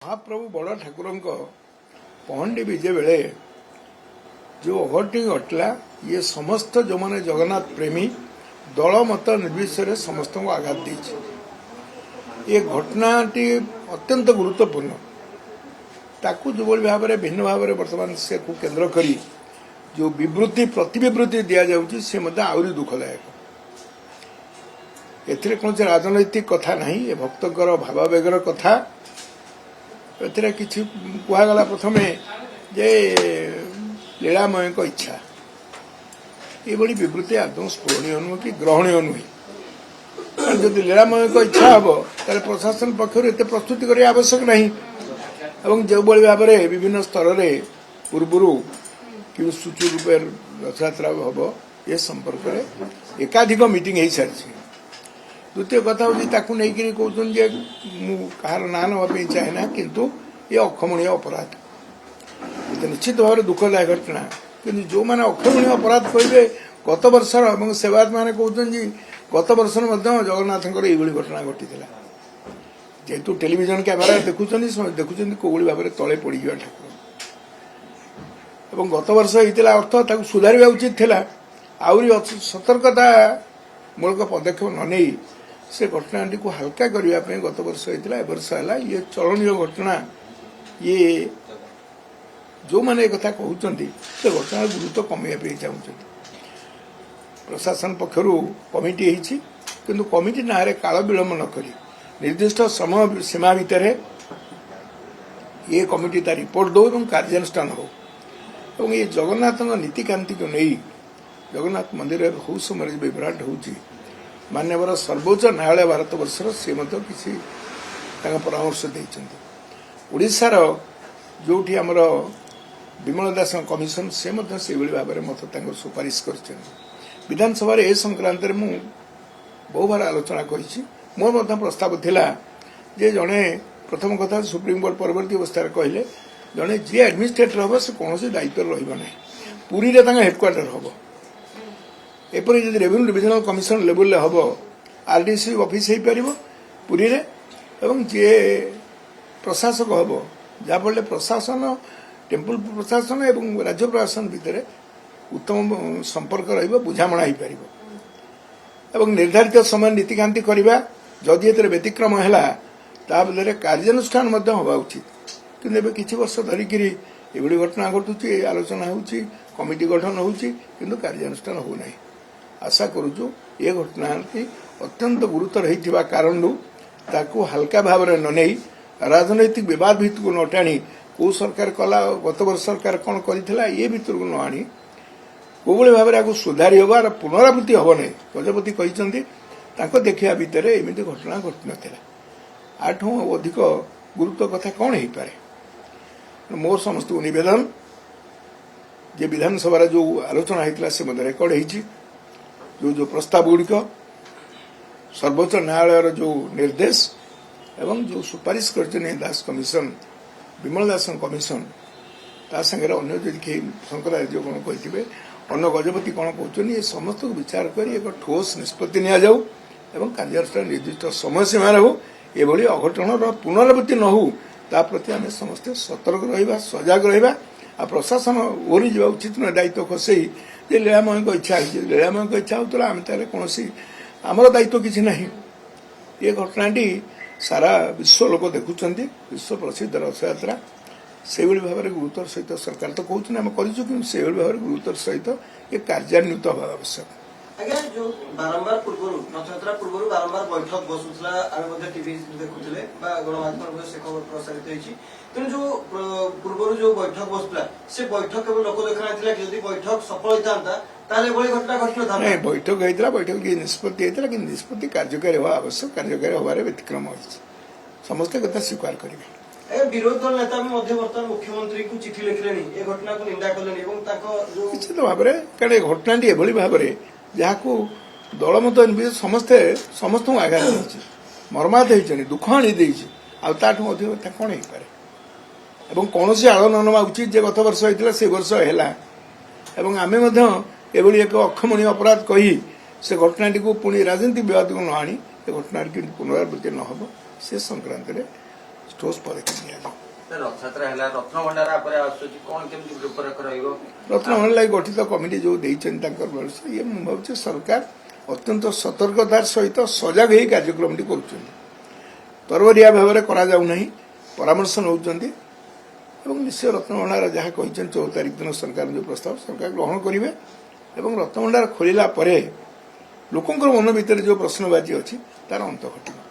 महाप्रभु बड़ ठाकुर पहंडी विजय बेले जो अघटी घटला ये समस्त जो मैंने जगन्नाथ प्रेमी दल मत निर्विशेष समस्त को आघात देछि। ये घटनाटी अत्यंत गुरुत्वपूर्ण ताकू जो भाव में भिन्न भाव में बर्तमान से को केंद्र करी जो विवृत्ति प्रतिविवृत्ति दि जाऊँगी से आहरी दुखदायक। एथिरे कौन राजनैतिक कथा नहीं, ये भक्तर भावावेगर कथा। एथिरे किछि कुहागला प्रथमे जे लीलामय इच्छा ये बड़ी विवृत्ति आदौ स्मरणीय नुह कि ग्रहणीय नुहे। जदि लीलामय इच्छा हम ताले प्रशासन पक्षर एते प्रस्तुति करने आवश्यक नहीं। एवं जो भाव में विभिन्न स्तर में पूर्व कि सुचारू रूपे रथयात्रा हम ये संपर्क में एकाधिक मीटिंग हो सारी। द्वितीय कथा हूँ नहीं कहते कहार ना नापी चाहे ना, किंतु ये अक्षमणीय अपराध निश्चित भाव में दुखदायक घटना। कि जो मैंने अक्षमणीय अपराध कहे गत वर्षर सेवायत मैंने कहते गत वर्ष जगन्नाथ ये घटना घटी जेहेतु टेलीविजन कैमेरा देखुं कौली भाव में तले पड़ गया ठाकुर एवं गत वर्ष होता अर्थ सुधार उचित था। आहरी सतर्कता मूलक पदक्षेप न नहीं से घटनाटी को हल्का करने गत वर्ष होता है वर्ष है ये चलनीय घटना। ये जो मैंने एक कथा कहते से घटना गुरुत्व कमाइबा चाहते प्रशासन पक्षर कमिटी किंतु कमिटी ना काल विलंब न करी निर्दिष्ट समय सीमा भितर ये कमिटी ता रिपोर्ट दो और कार्यानुष्ठान हो। ये जगन्नाथ नीतिकांति को नहीं जगन्नाथ मंदिर हो समय विभ्राट हो मान्यवर सर्वोच्च न्यायालय भारत वर्षर सी किसी परामर्श देशार जो आमर विमल दास कमिशन से भाव में मत सुपारिश कर विधानसभा ए संक्रांत में मु बहु बार आलोचना करी। मोर प्रस्ताव थिला जे जड़े प्रथम कथा सुप्रीमकोर्ट परवर्ती अवस्था कहले जड़े जी एडमिनिस्ट्रेटर हम से कौन दायित्व रहा पुरी रे हेडक्वार्टर हम एपरी जब रेवेन्यू डिविजनल कमिशन लेवल हम आरडीसी ऑफिस हो पार पुरी रे एवं जी प्रशासक हम जहाँफल प्रशासन टेम्पल प्रशासन एवं राज्य प्रशासन भितर उत्तम संपर्क रुझामणा हो पार निर्धारित समय नीतिकांति करवा जदि ए व्यतिक्रम है ताबले कार्यानुष्ठान हवा उचित। कि किसी वर्ष धरिक एभली घटना घटुची आलोचना होची कमिटी गठन होची किंतु कार्यानुष्ठान हो नहीं। आशा करूँ ये घटना अत्यंत गुरुतर होता कारण ताकू हल्का भाव में न नहीं राजनैतिक विवाद भितर को न टाणी कौ सरकार कला गत वर्ष सरकार कौन करथिला ये भितर को न आनी कोभली भाव में सुधारी हम और पुनरावृत्ति हम नहीं। गजपति कहते देखा भितर एमती घटना घटी नाला आठू अधिक गुरुत्व कथा कौन हो पारे। मोर समस्त को निवेदन जे विधानसभा जो आलोचना होता से रेकर्ड हो जो प्रस्ताव गुड़िक सर्वोच्च न्यायालय जो निर्देश एवं जो सुपारिश कर दास कमिशन विमल दास कमिशन ता संगे अन्य शंकराचार्य कौन कही अन्न गजपति कौन कहते ये समस्त को विचार कर एक ठोस निष्पत्ति नि जाऊ एवं कार्यानुष्ठान निर्दिष्ट समय सीमार हो एभली अघटन पुनरावृत्ति न हो ता प्रति आम समस्ते सतर्क रहा सजग रहा। आ प्रशासन ओरी जा उचित न दायित्व खसई जे लीलामय इच्छा लीलामय इच्छा होता आम कौन आमर दायित्व किसी ना। ये घटनाटी सारा विश्व लोक देखुं विश्व प्रसिद्ध रथयात्रा से भाव में गुरुतर सहित सरकार तो कहते आम कर भाव में गुरुतर सहित ये कार्यान्वित हवा आवश्यक। आज्ञा जो बारंबार पूर्व रथयात्रा पूर्व बारंबार बैठक बसुला आम टीवी देखुले गणमाध्यम से खबर प्रसारित होती तेणु जो पूर्व जो बैठक बसुला से बैठक केवल लोक देखा कि जब बैठक सफल होता घटना घटना था बैठक होता बैठक की निष्पत्ति होता कि निष्पत्ति कार्यकारी हवा आवश्यक कार्यकारी हबार व्यतिक्रम हो समस्ते कथा स्वीकार करेंगे। विरोधी दल नेता बर्तमान मुख्यमंत्री को चिठी लिखले ये घटना को निंदा कले निश्चित भाव में कारण घटनाटी एभली भाव में जहाँ दल मत समस्ते समस्त आघात मर्माहत होती दुख आनी आठू अधिक कथा कौन हो पारे कौन आड़ न नवा उचित जे गत वर्ष होता से वर्ष है आम एभली एक अक्षमणीय अपराध कही से घटनाटी को पुणी राजनीतिक विवाद को न आनी घटना पुनरावृत्ति न हो से संक्रांत ठोस पदक्षेप लिया। रथयात्रा है रत्नभंडार कौन केमती रूपरेख रत्नभंडार लागି गठित कमिटी जो ये भावुँ सरकार अत्यंत सतर्कतार सहित सजग हो कार्यक्रम तरवरिया भाव में कराऊना परामर्श नौ निश्चय रत्नभंडार जहाँ कही 14 तारिख दिन सरकार जो प्रस्ताव सरकार ग्रहण करेंगे रत्नभंडार खोलिला लोकंर मन भितर जो प्रश्नबाजी अच्छी तार अंत घटिବ।